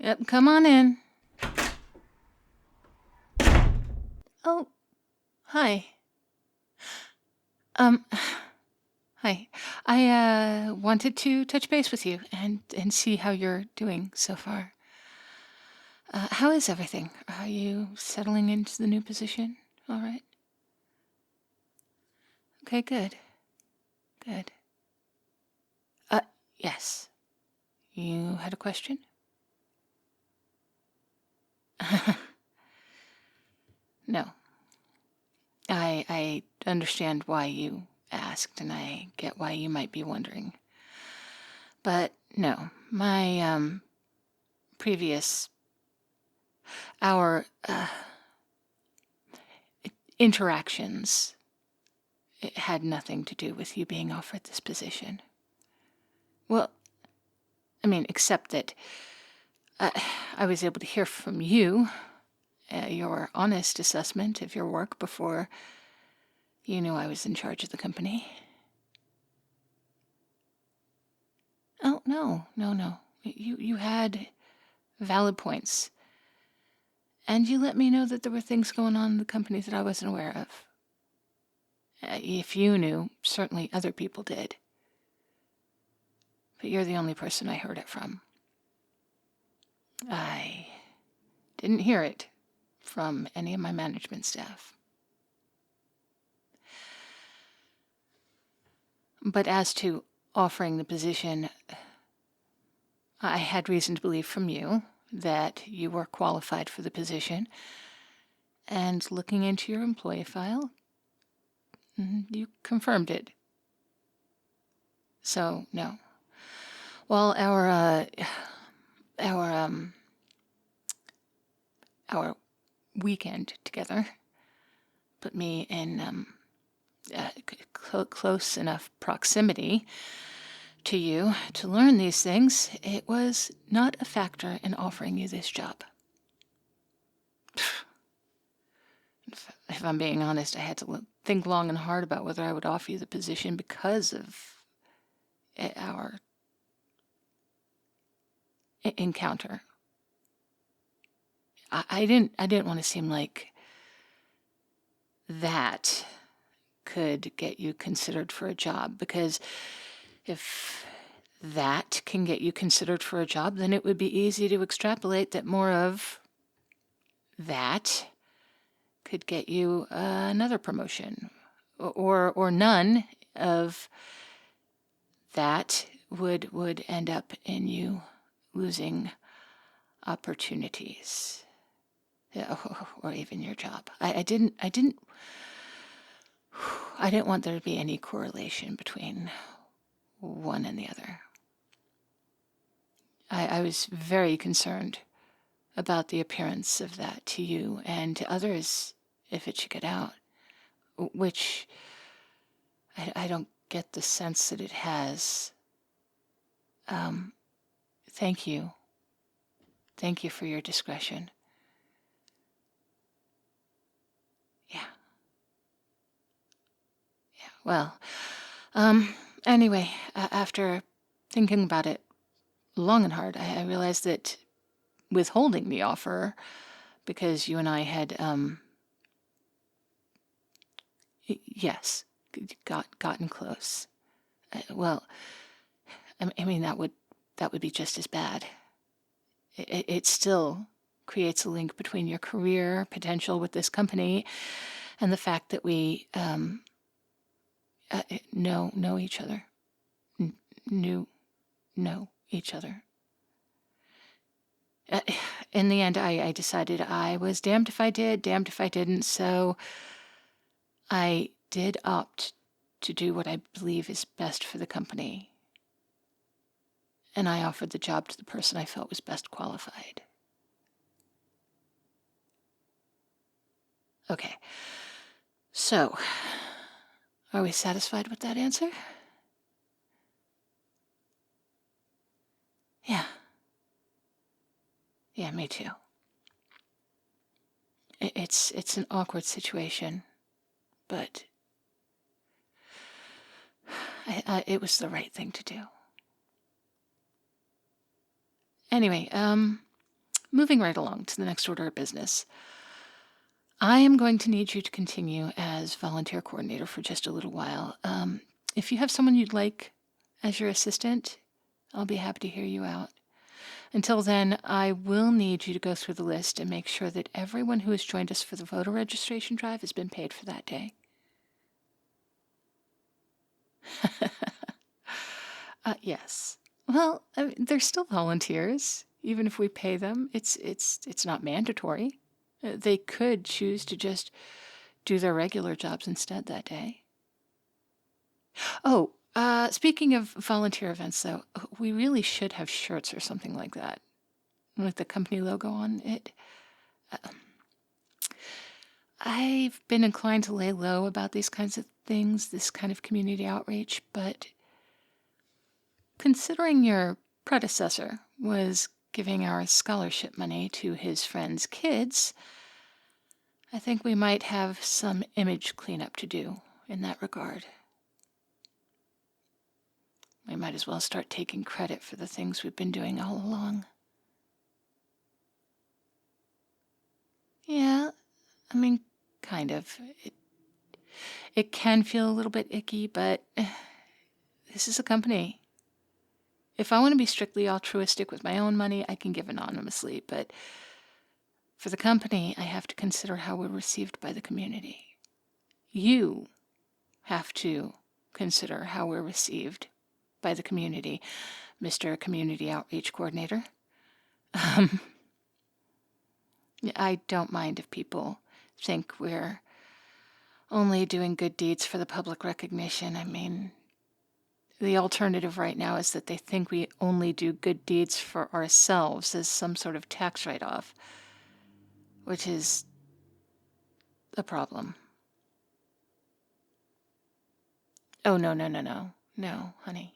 Yep, come on in. Oh, hi. Um, Hi. I wanted to touch base with you and see how you're doing so far. How is everything? Are you settling into the new position? All right. Okay, good. Good. Uh, yes. You had a question? No. I understand why you asked, and I get why you might be wondering. But no, my previous our interactions, it had nothing to do with you being offered this position. Well, I mean, except that I was able to hear from you your honest assessment of your work before you knew I was in charge of the company. Oh, no. You had valid points. And you let me know that there were things going on in the company that I wasn't aware of. If you knew, certainly other people did. But you're the only person I heard it from. I didn't hear it from any of my management staff. But as to offering the position, I had reason to believe from you that you were qualified for the position. And looking into your employee file, you confirmed it. So, no. Well, our weekend together put me in close enough proximity to you to learn these things. It was not a factor in offering you this job. If I'm being honest, I had to think long and hard about whether I would offer you the position because of our encounter. I didn't want to seem like that could get you considered for a job, because if that can get you considered for a job, then it would be easy to extrapolate that more of that could get you another promotion, or none of that would end up in you losing opportunities, or even your job. I didn't want there to be any correlation between one and the other. I was very concerned about the appearance of that to you and to others if it should get out, which I don't get the sense that it has. Thank you. Thank you for your discretion. Yeah. Well, anyway, after thinking about it long and hard, I realized that withholding the offer, because you and I had, yes, gotten close. Well, I mean, that would be just as bad. It still creates a link between your career potential with this company and the fact that we know each other. Know each other. In the end, I decided I was damned if I did, damned if I didn't, so I did opt to do what I believe is best for the company. And I offered the job to the person I felt was best qualified. Okay. So, are we satisfied with that answer? Yeah. Yeah, me too. It's an awkward situation, but it was the right thing to do. Anyway, moving right along to the next order of business. I am going to need you to continue as volunteer coordinator for just a little while. If you have someone you'd like as your assistant, I'll be happy to hear you out. Until then, I will need you to go through the list and make sure that everyone who has joined us for the voter registration drive has been paid for that day. Yes. Well, I mean, they're still volunteers. Even if we pay them, it's not mandatory. They could choose to just do their regular jobs instead that day. Oh, speaking of volunteer events, though, we really should have shirts or something like that with the company logo on it. I've been inclined to lay low about these kinds of things, this kind of community outreach, but considering your predecessor was giving our scholarship money to his friends' kids, I think we might have some image cleanup to do in that regard. We might as well start taking credit for the things we've been doing all along. Yeah, I mean, kind of. It can feel a little bit icky, but this is a company. If I want to be strictly altruistic with my own money, I can give anonymously, but for the company, I have to consider how we're received by the community. You have to consider how we're received by the community, Mr. Community Outreach Coordinator. I don't mind if people think we're only doing good deeds for the public recognition. I mean, the alternative right now is that they think we only do good deeds for ourselves as some sort of tax write-off, which is a problem. Oh, no, no, no, no. No, honey.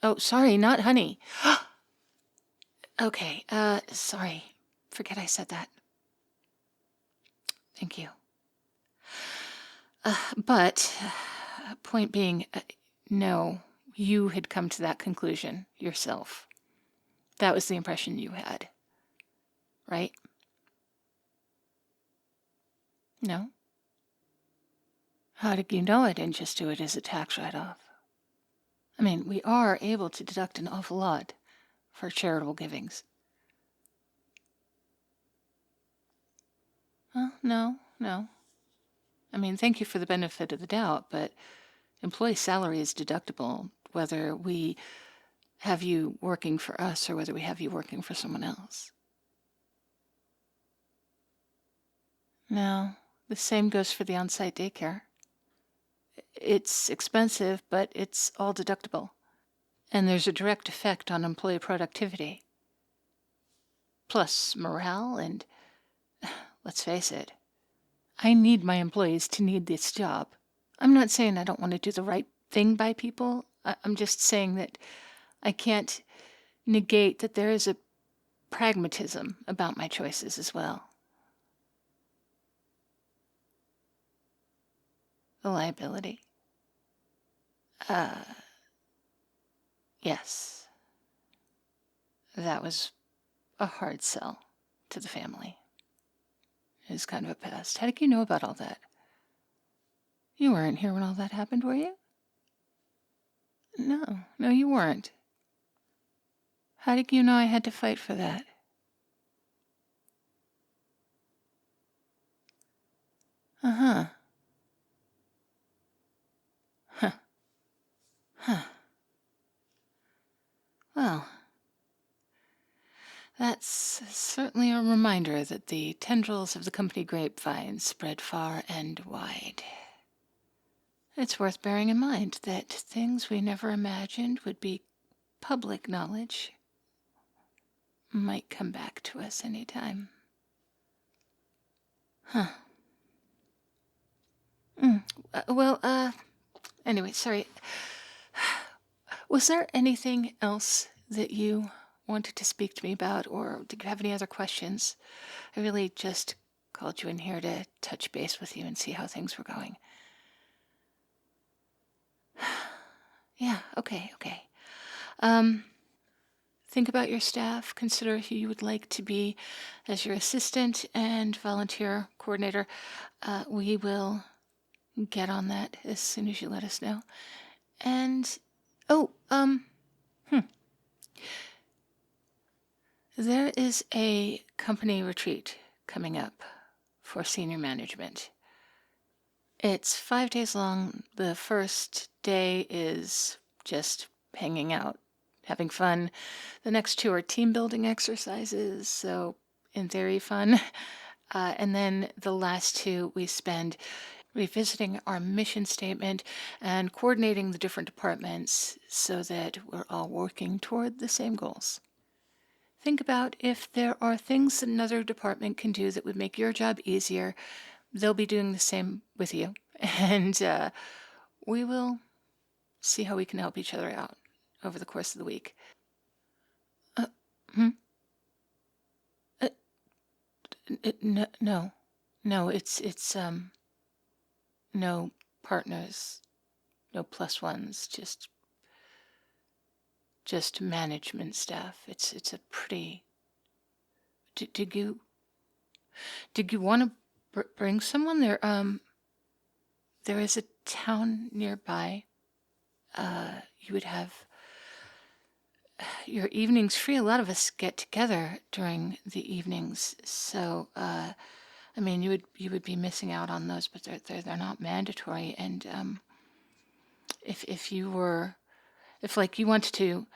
Oh, sorry, not honey. Okay, sorry. Forget I said that. Thank you. But, point being, no, you had come to that conclusion yourself. That was the impression you had. Right? No? How did you know I didn't just do it as a tax write-off? I mean, we are able to deduct an awful lot for charitable givings. No. I mean, thank you for the benefit of the doubt, but employee salary is deductible whether we have you working for us or whether we have you working for someone else. No, the same goes for the on-site daycare. It's expensive, but it's all deductible. And there's a direct effect on employee productivity. Plus morale and, let's face it, I need my employees to need this job. I'm not saying I don't want to do the right thing by people. I'm just saying that I can't negate that there is a pragmatism about my choices as well. The liability. Yes. That was a hard sell to the family. It was kind of a pest. How did you know about all that? You weren't here when all that happened, were you? No, you weren't. How did you know I had to fight for that? Uh-huh. Huh. Well, that's certainly a reminder that the tendrils of the company grapevine spread far and wide. It's worth bearing in mind that things we never imagined would be public knowledge might come back to us any time. Huh. Anyway, sorry. Was there anything else that you wanted to speak to me about, or did you have any other questions? I really just called you in here to touch base with you and see how things were going. Yeah, okay. think about your staff, consider who you would like to be as your assistant and volunteer coordinator. We will get on that as soon as you let us know. And, oh, there is a company retreat coming up for senior management. It's 5 days long. The first day is just hanging out, having fun. The next 2 are team building exercises, so in theory fun. And then the last 2 we spend revisiting our mission statement and coordinating the different departments so that we're all working toward the same goals. Think about if there are things that another department can do that would make your job easier. They'll be doing the same with you. And we will see how we can help each other out over the course of the week. Hmm? No, it's no partners, no plus ones, just management staff. It's a pretty. Did you want to bring someone there? There is a town nearby. You would have your evenings free. A lot of us get together during the evenings, so I mean, you would be missing out on those, but they're not mandatory. And if you were, if like you wanted to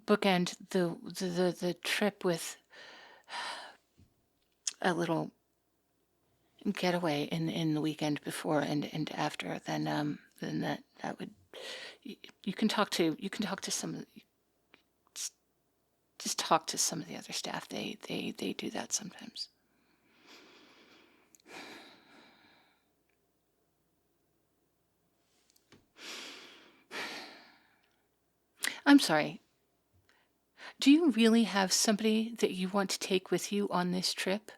bookend the trip with a little getaway in the weekend before and after, then that would you can talk to some, just talk to some of the other staff. They do that sometimes. I'm sorry. Do you really have somebody that you want to take with you on this trip?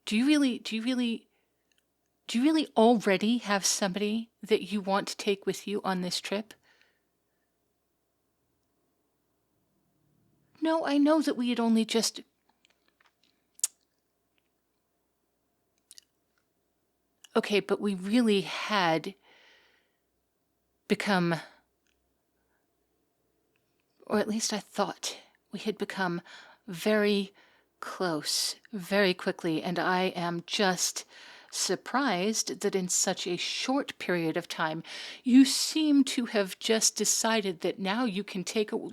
Do you really already have somebody that you want to take with you on this trip? No, I know that we had only just... Okay, but we really had become, or at least I thought we had become very close very quickly, and I am just surprised that in such a short period of time you seem to have just decided that now you can take your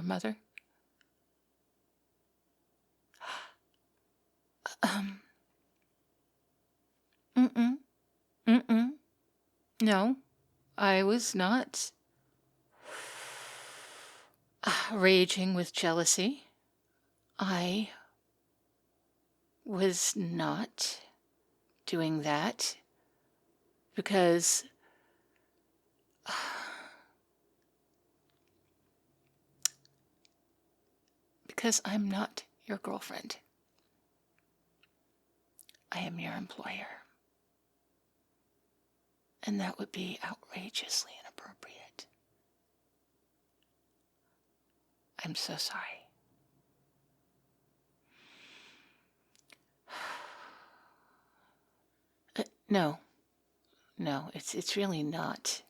mother? Mm-mm. Mm-mm. No, I was not raging with jealousy. I was not doing that because I'm not your girlfriend. I am your employer. And that would be outrageously inappropriate. I'm so sorry. No, it's really not.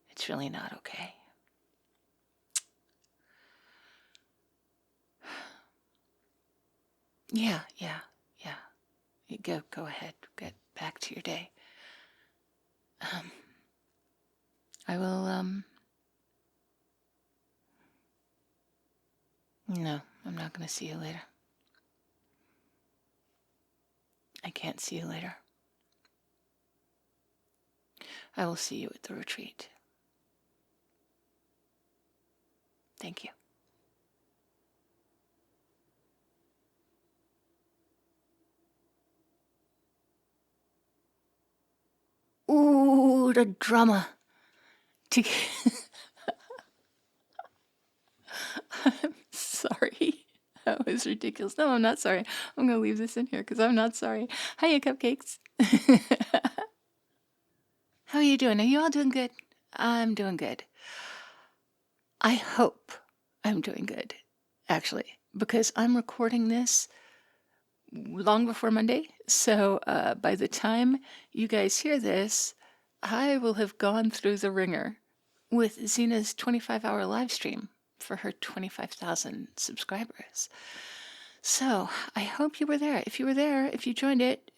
It's really not okay. Yeah. You go ahead. Get back to your day. I will, no, I'm not going to see you later. I can't see you later. I will see you at the retreat. Thank you. Ooh, the drama. I'm sorry. That was ridiculous. No, I'm not sorry. I'm going to leave this in here because I'm not sorry. Hiya, cupcakes. How are you doing? Are you all doing good? I'm doing good. I hope I'm doing good, actually, because I'm recording this long before Monday. So by the time you guys hear this, I will have gone through the ringer with Zena's 25-hour live stream for her 25,000 subscribers. So I hope you were there. If you were there, if you joined it,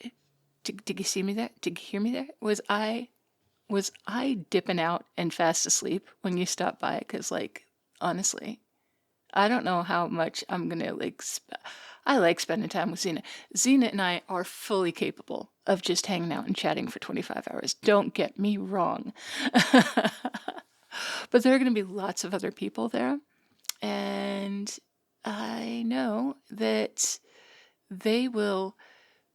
did you see me there? Did you hear me there? Was I dipping out and fast asleep when you stopped by? Because, like, honestly, I don't know how much I'm gonna I like spending time with Xena. Xena and I are fully capable of just hanging out and chatting for 25 hours. Don't get me wrong. But there are gonna be lots of other people there. And I know that they will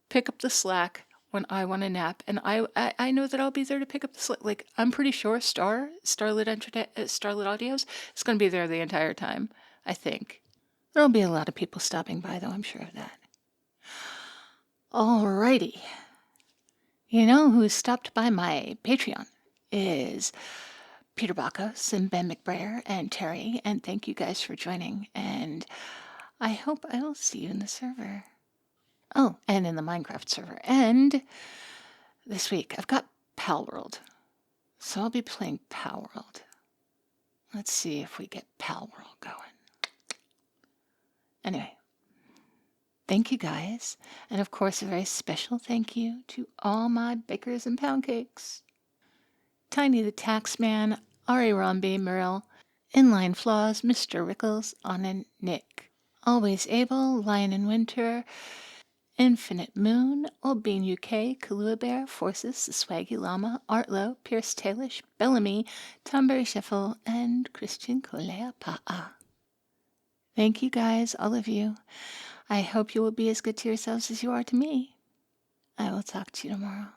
pick up the slack when I want to nap, and I know that I'll be there to pick up the slack. Like, I'm pretty sure Starlit Audios is going to be there the entire time. I think there'll be a lot of people stopping by, though. I'm sure of that. Alrighty, you know who stopped by my Patreon is Peter Bacchus and Ben McBrayer and Terry, and thank you guys for joining. And I hope I will see you in the server. Oh, and in the Minecraft server. And this week I've got Pal World. So I'll be playing Pal World. Let's see if we get Pal World going. Anyway, thank you guys. And of course, a very special thank you to all my bakers and pound cakes. Tiny the Taxman, Ari Romby, Muriel, Inline Flaws, Mr. Rickles, Anna, Nick. Always Able, Lion in Winter, Infinite Moon, Old Bean UK, Kahlua Bear, Forces, The Swaggy Llama, Artlow, Pierce Tailish, Bellamy, Tomberry Shuffle, and Christian Kolea Pa'a. Thank you guys, all of you. I hope you will be as good to yourselves as you are to me. I will talk to you tomorrow.